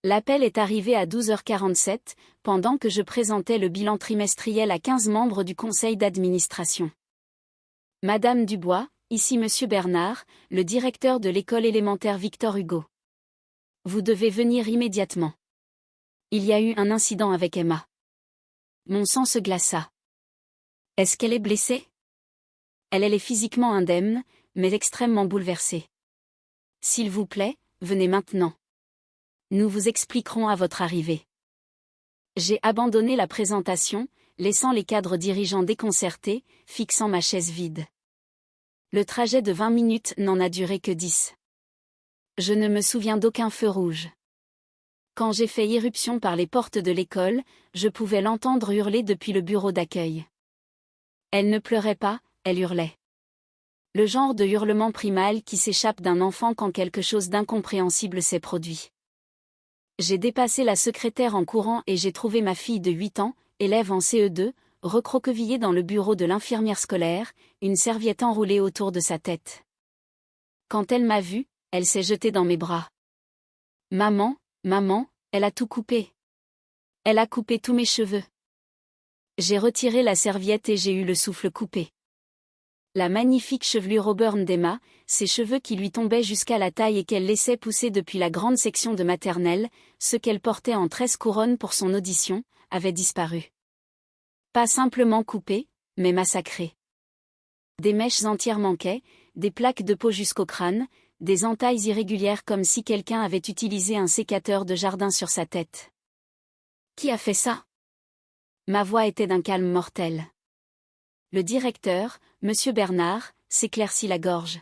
L'appel est arrivé à 12h47, pendant que je présentais le bilan trimestriel à 15 membres du conseil d'administration. Madame Dubois, ici Monsieur Bernard, le directeur de l'école élémentaire Victor Hugo. Vous devez venir immédiatement. Il y a eu un incident avec Emma. Mon sang se glaça. Est-ce qu'elle est blessée? Elle est physiquement indemne, mais extrêmement bouleversée. S'il vous plaît, venez maintenant. Nous vous expliquerons à votre arrivée. J'ai abandonné la présentation, laissant les cadres dirigeants déconcertés, fixant ma chaise vide. Le trajet de 20 minutes n'en a duré que 10. Je ne me souviens d'aucun feu rouge. Quand j'ai fait irruption par les portes de l'école, je pouvais l'entendre hurler depuis le bureau d'accueil. Elle ne pleurait pas, elle hurlait. Le genre de hurlement primal qui s'échappe d'un enfant quand quelque chose d'incompréhensible s'est produit. J'ai dépassé la secrétaire en courant et j'ai trouvé ma fille de 8 ans, élève en CE2, recroquevillée dans le bureau de l'infirmière scolaire, une serviette enroulée autour de sa tête. Quand elle m'a vue, elle s'est jetée dans mes bras. Maman, maman, elle a tout coupé. Elle a coupé tous mes cheveux. J'ai retiré la serviette et j'ai eu le souffle coupé. La magnifique chevelure auburn d'Emma, ses cheveux qui lui tombaient jusqu'à la taille et qu'elle laissait pousser depuis la grande section de maternelle, ce qu'elle portait en 13 couronnes pour son audition, avaient disparu. Pas simplement coupés, mais massacrés. Des mèches entières manquaient, des plaques de peau jusqu'au crâne, des entailles irrégulières comme si quelqu'un avait utilisé un sécateur de jardin sur sa tête. Qui a fait ça? Ma voix était d'un calme mortel. Le directeur, Monsieur Bernard, s'éclaircit la gorge.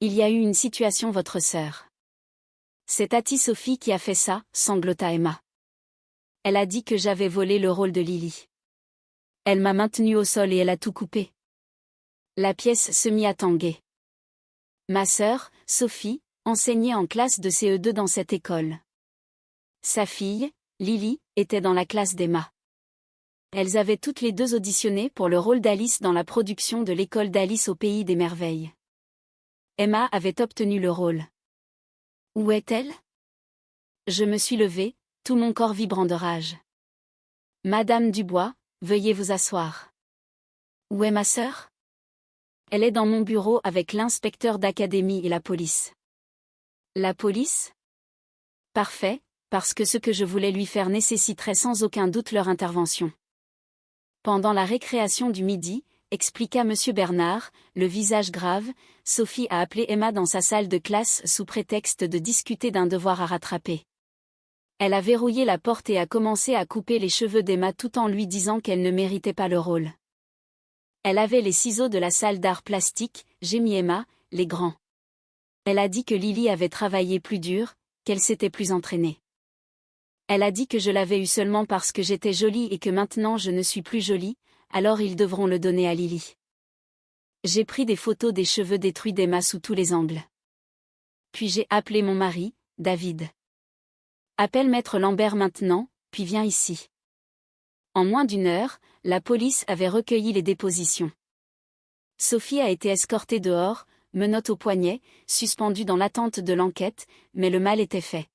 Il y a eu une situation votre sœur. C'est Tati Sophie qui a fait ça, sanglota Emma. Elle a dit que j'avais volé le rôle de Lily. Elle m'a maintenue au sol et elle a tout coupé. La pièce se mit à tanguer. Ma sœur, Sophie, enseignait en classe de CE2 dans cette école. Sa fille, Lily, était dans la classe d'Emma. Elles avaient toutes les deux auditionné pour le rôle d'Alice dans la production de l'école d'Alice au pays des merveilles. Emma avait obtenu le rôle. Où est-elle? Je me suis levée, tout mon corps vibrant de rage. Madame Dubois, veuillez vous asseoir. Où est ma sœur? Elle est dans mon bureau avec l'inspecteur d'académie et la police. La police? Parfait, parce que ce que je voulais lui faire nécessiterait sans aucun doute leur intervention. Pendant la récréation du midi, expliqua Monsieur Bernard, le visage grave, Sophie a appelé Emma dans sa salle de classe sous prétexte de discuter d'un devoir à rattraper. Elle a verrouillé la porte et a commencé à couper les cheveux d'Emma tout en lui disant qu'elle ne méritait pas le rôle. Elle avait les ciseaux de la salle d'art plastique, gémit Emma, les grands. Elle a dit que Lily avait travaillé plus dur, qu'elle s'était plus entraînée. Elle a dit que je l'avais eu seulement parce que j'étais jolie et que maintenant je ne suis plus jolie, alors ils devront le donner à Lily. J'ai pris des photos des cheveux détruits d'Emma sous tous les angles. Puis j'ai appelé mon mari, David. Appelle maître Lambert maintenant, puis viens ici. En moins d'une heure, la police avait recueilli les dépositions. Sophie a été escortée dehors, menottes au poignet, suspendue dans l'attente de l'enquête, mais le mal était fait.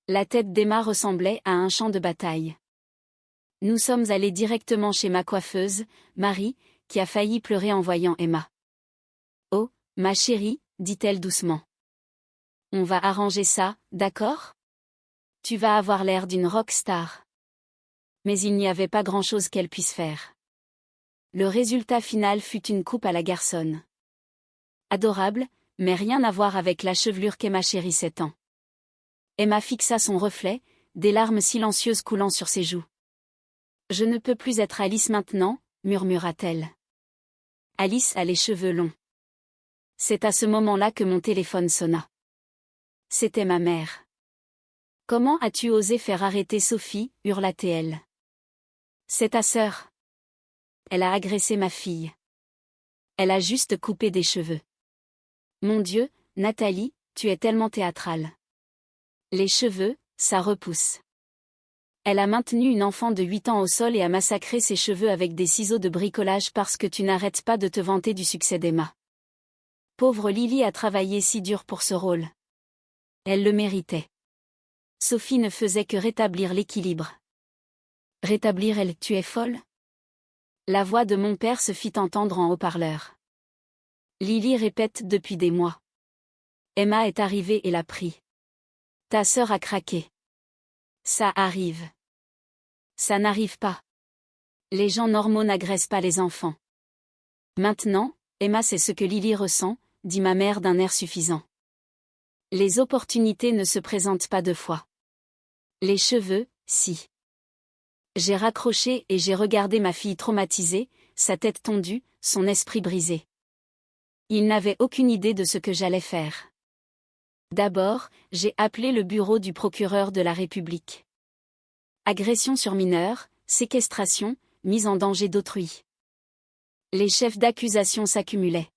La tête d'Emma ressemblait à un champ de bataille. Nous sommes allés directement chez ma coiffeuse, Marie, qui a failli pleurer en voyant Emma. « Oh, ma chérie, dit-elle doucement. On va arranger ça, d'accord? Tu vas avoir l'air d'une rock star. » Mais il n'y avait pas grand-chose qu'elle puisse faire. Le résultat final fut une coupe à la garçonne. Adorable, mais rien à voir avec la chevelure qu'Emma chérissait tant. Emma fixa son reflet, des larmes silencieuses coulant sur ses joues. « Je ne peux plus être Alice maintenant, murmura-t-elle. Alice a les cheveux longs. C'est à ce moment-là que mon téléphone sonna. C'était ma mère. « Comment as-tu osé faire arrêter Sophie » hurla-t-elle. « C'est ta sœur. Elle a agressé ma fille. Elle a juste coupé des cheveux. Mon Dieu, Nathalie, tu es tellement théâtrale. Les cheveux, ça repousse. Elle a maintenu une enfant de 8 ans au sol et a massacré ses cheveux avec des ciseaux de bricolage parce que tu n'arrêtes pas de te vanter du succès d'Emma. Pauvre Lily a travaillé si dur pour ce rôle. Elle le méritait. Sophie ne faisait que rétablir l'équilibre. Rétablir elle, tu es folle? La voix de mon père se fit entendre en haut-parleur. Lily répète depuis des mois. Emma est arrivée et l'a pris. Ta sœur a craqué. Ça arrive. Ça n'arrive pas. Les gens normaux n'agressent pas les enfants. Maintenant, Emma sait ce que Lily ressent, dit ma mère d'un air suffisant. Les opportunités ne se présentent pas deux fois. Les cheveux, si. J'ai raccroché et j'ai regardé ma fille traumatisée, sa tête tondue, son esprit brisé. Il n'avait aucune idée de ce que j'allais faire. D'abord, j'ai appelé le bureau du procureur de la République. Agression sur mineur, séquestration, mise en danger d'autrui. Les chefs d'accusation s'accumulaient.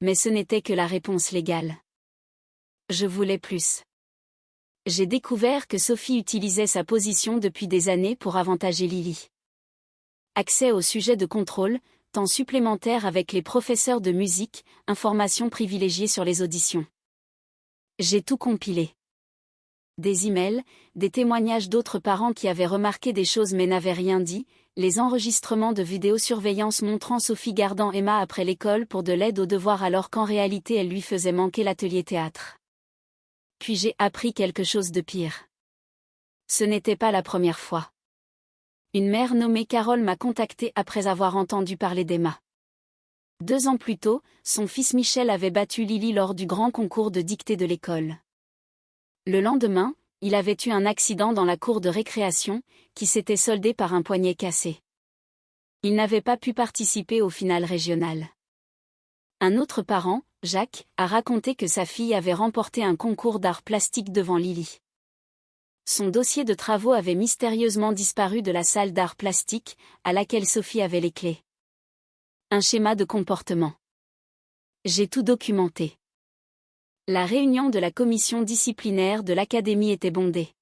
Mais ce n'était que la réponse légale. Je voulais plus. J'ai découvert que Sophie utilisait sa position depuis des années pour avantager Lily. Accès au sujet de contrôle, temps supplémentaire avec les professeurs de musique, informations privilégiées sur les auditions. J'ai tout compilé. Des emails, des témoignages d'autres parents qui avaient remarqué des choses mais n'avaient rien dit, les enregistrements de vidéosurveillance montrant Sophie gardant Emma après l'école pour de l'aide aux devoirs alors qu'en réalité elle lui faisait manquer l'atelier théâtre. Puis j'ai appris quelque chose de pire. Ce n'était pas la première fois. Une mère nommée Carole m'a contactée après avoir entendu parler d'Emma. 2 ans plus tôt, son fils Michel avait battu Lily lors du grand concours de dictée de l'école. Le lendemain, il avait eu un accident dans la cour de récréation, qui s'était soldé par un poignet cassé. Il n'avait pas pu participer au final régional. Un autre parent, Jacques, a raconté que sa fille avait remporté un concours d'art plastique devant Lily. Son dossier de travaux avait mystérieusement disparu de la salle d'art plastique, à laquelle Sophie avait les clés. Un schéma de comportement. J'ai tout documenté. La réunion de la commission disciplinaire de l'académie était bondée.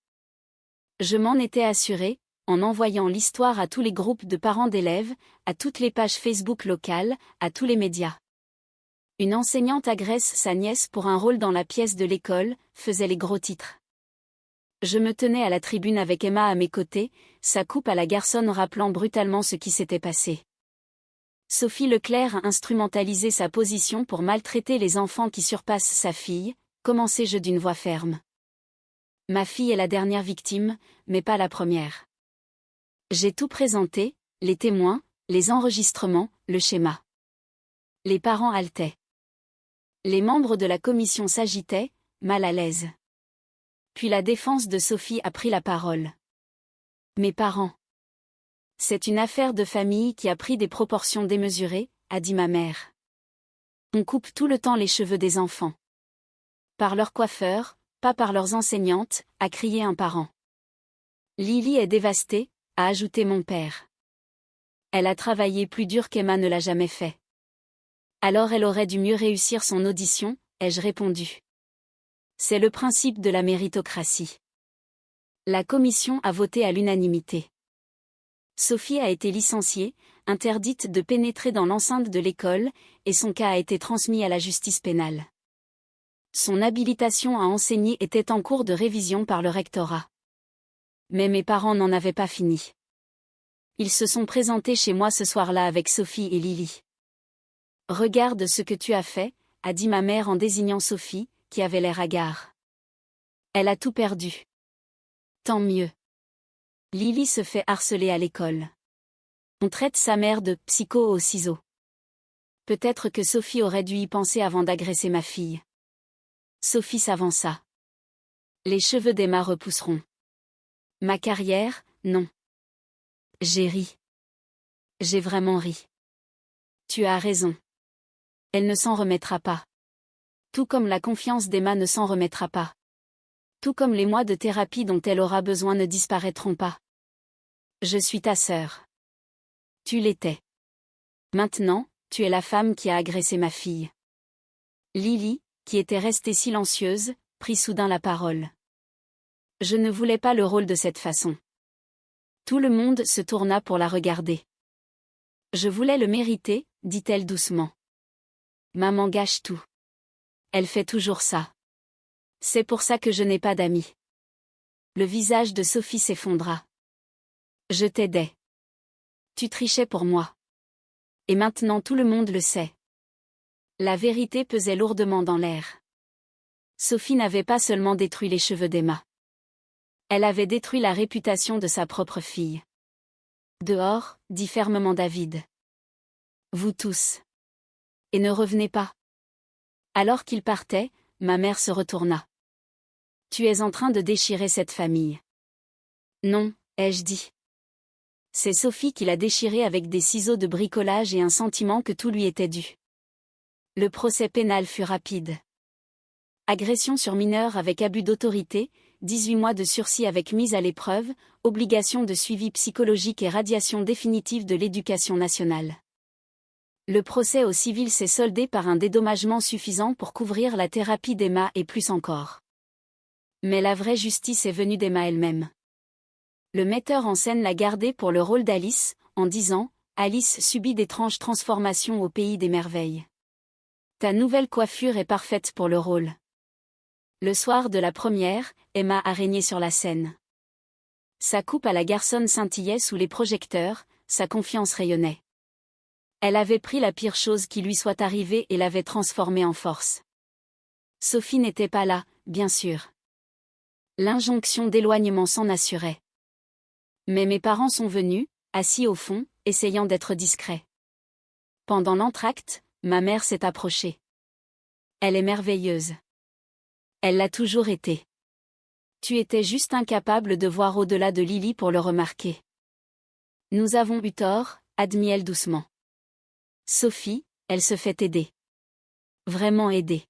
Je m'en étais assuré, en envoyant l'histoire à tous les groupes de parents d'élèves, à toutes les pages Facebook locales, à tous les médias. Une enseignante agresse sa nièce pour un rôle dans la pièce de l'école, faisait les gros titres. Je me tenais à la tribune avec Emma à mes côtés, sa coupe à la garçonne rappelant brutalement ce qui s'était passé. Sophie Leclerc a instrumentalisé sa position pour maltraiter les enfants qui surpassent sa fille, commençai-je d'une voix ferme. Ma fille est la dernière victime, mais pas la première. J'ai tout présenté, les témoins, les enregistrements, le schéma. Les parents haletaient. Les membres de la commission s'agitaient, mal à l'aise. Puis la défense de Sophie a pris la parole. Mes parents. C'est une affaire de famille qui a pris des proportions démesurées, a dit ma mère. On coupe tout le temps les cheveux des enfants. Par leur coiffeur, pas par leurs enseignantes, a crié un parent. Lily est dévastée, a ajouté mon père. Elle a travaillé plus dur qu'Emma ne l'a jamais fait. Alors elle aurait dû mieux réussir son audition, ai-je répondu. C'est le principe de la méritocratie. La commission a voté à l'unanimité. Sophie a été licenciée, interdite de pénétrer dans l'enceinte de l'école, et son cas a été transmis à la justice pénale. Son habilitation à enseigner était en cours de révision par le rectorat. Mais mes parents n'en avaient pas fini. Ils se sont présentés chez moi ce soir-là avec Sophie et Lily. « Regarde ce que tu as fait », a dit ma mère en désignant Sophie, qui avait l'air hagard. Elle a tout perdu. Tant mieux. Lily se fait harceler à l'école. On traite sa mère de « psycho au ciseau ». Peut-être que Sophie aurait dû y penser avant d'agresser ma fille. Sophie s'avança. Les cheveux d'Emma repousseront. Ma carrière, non. J'ai ri. J'ai vraiment ri. Tu as raison. Elle ne s'en remettra pas. Tout comme la confiance d'Emma ne s'en remettra pas. Tout comme les mois de thérapie dont elle aura besoin ne disparaîtront pas. Je suis ta sœur. Tu l'étais. Maintenant, tu es la femme qui a agressé ma fille. Lily, qui était restée silencieuse, prit soudain la parole. Je ne voulais pas le rôle de cette façon. Tout le monde se tourna pour la regarder. Je voulais le mériter, dit-elle doucement. Maman gâche tout. Elle fait toujours ça. C'est pour ça que je n'ai pas d'amis. Le visage de Sophie s'effondra. Je t'aidais. Tu trichais pour moi. Et maintenant tout le monde le sait. La vérité pesait lourdement dans l'air. Sophie n'avait pas seulement détruit les cheveux d'Emma. Elle avait détruit la réputation de sa propre fille. Dehors, dit fermement David. Vous tous. Et ne revenez pas. Alors qu'il partait, ma mère se retourna. Tu es en train de déchirer cette famille. Non, ai-je dit. C'est Sophie qui l'a déchirée avec des ciseaux de bricolage et un sentiment que tout lui était dû. Le procès pénal fut rapide. Agression sur mineur avec abus d'autorité, 18 mois de sursis avec mise à l'épreuve, obligation de suivi psychologique et radiation définitive de l'éducation nationale. Le procès au civil s'est soldé par un dédommagement suffisant pour couvrir la thérapie d'Emma et plus encore. Mais la vraie justice est venue d'Emma elle-même. Le metteur en scène l'a gardée pour le rôle d'Alice, en disant « Alice subit d'étranges transformations au pays des merveilles. Ta nouvelle coiffure est parfaite pour le rôle. » Le soir de la première, Emma a régné sur la scène. Sa coupe à la garçonne scintillait sous les projecteurs, sa confiance rayonnait. Elle avait pris la pire chose qui lui soit arrivée et l'avait transformée en force. Sophie n'était pas là, bien sûr. L'injonction d'éloignement s'en assurait. Mais mes parents sont venus, assis au fond, essayant d'être discrets. Pendant l'entracte, ma mère s'est approchée. Elle est merveilleuse. Elle l'a toujours été. Tu étais juste incapable de voir au-delà de Lily pour le remarquer. Nous avons eu tort, admit-elle doucement. Sophie, elle se fait aider. Vraiment aider.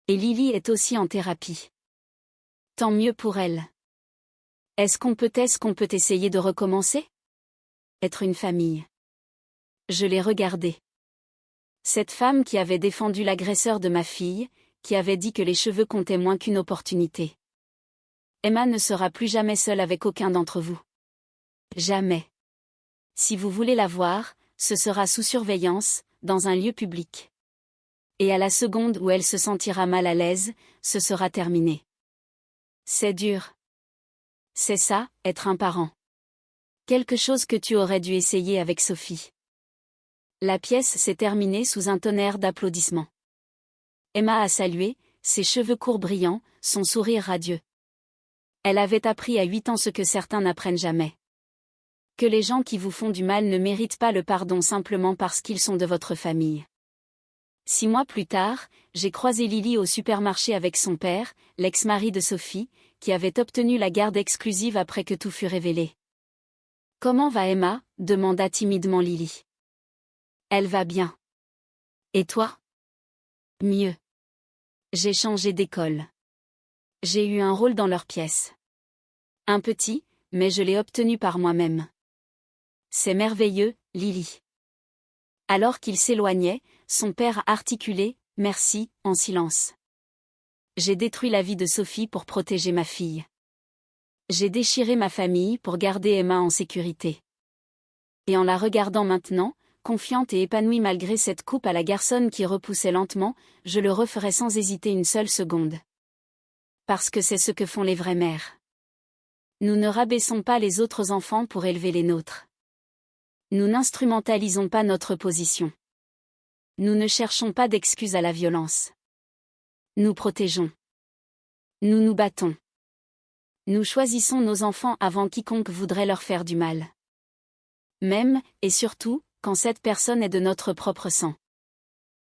Et Lily est aussi en thérapie. Tant mieux pour elle. Est-ce qu'on peut essayer de recommencer? Être une famille. Je l'ai regardée. Cette femme qui avait défendu l'agresseur de ma fille, qui avait dit que les cheveux comptaient moins qu'une opportunité. Emma ne sera plus jamais seule avec aucun d'entre vous. Jamais. Si vous voulez la voir, ce sera sous surveillance, dans un lieu public. Et à la seconde où elle se sentira mal à l'aise, ce sera terminé. C'est dur. C'est ça, être un parent. Quelque chose que tu aurais dû essayer avec Sophie. La pièce s'est terminée sous un tonnerre d'applaudissements. Emma a salué, ses cheveux courts brillants, son sourire radieux. Elle avait appris à 8 ans ce que certains n'apprennent jamais. Que les gens qui vous font du mal ne méritent pas le pardon simplement parce qu'ils sont de votre famille. 6 mois plus tard, j'ai croisé Lily au supermarché avec son père, l'ex-mari de Sophie, qui avait obtenu la garde exclusive après que tout fut révélé. « Comment va Emma ?» demanda timidement Lily. « Elle va bien. Et toi ?» ?»« Mieux. J'ai changé d'école. J'ai eu un rôle dans leur pièce. Un petit, mais je l'ai obtenu par moi-même. C'est merveilleux, Lily. » Alors qu'il s'éloignait, son père a articulé « Merci » en silence. J'ai détruit la vie de Sophie pour protéger ma fille. J'ai déchiré ma famille pour garder Emma en sécurité. Et en la regardant maintenant, confiante et épanouie malgré cette coupe à la garçonne qui repoussait lentement, je le referai sans hésiter une seule seconde. Parce que c'est ce que font les vraies mères. Nous ne rabaissons pas les autres enfants pour élever les nôtres. Nous n'instrumentalisons pas notre position. Nous ne cherchons pas d'excuses à la violence. Nous protégeons. Nous nous battons. Nous choisissons nos enfants avant quiconque voudrait leur faire du mal. Même, et surtout, quand cette personne est de notre propre sang.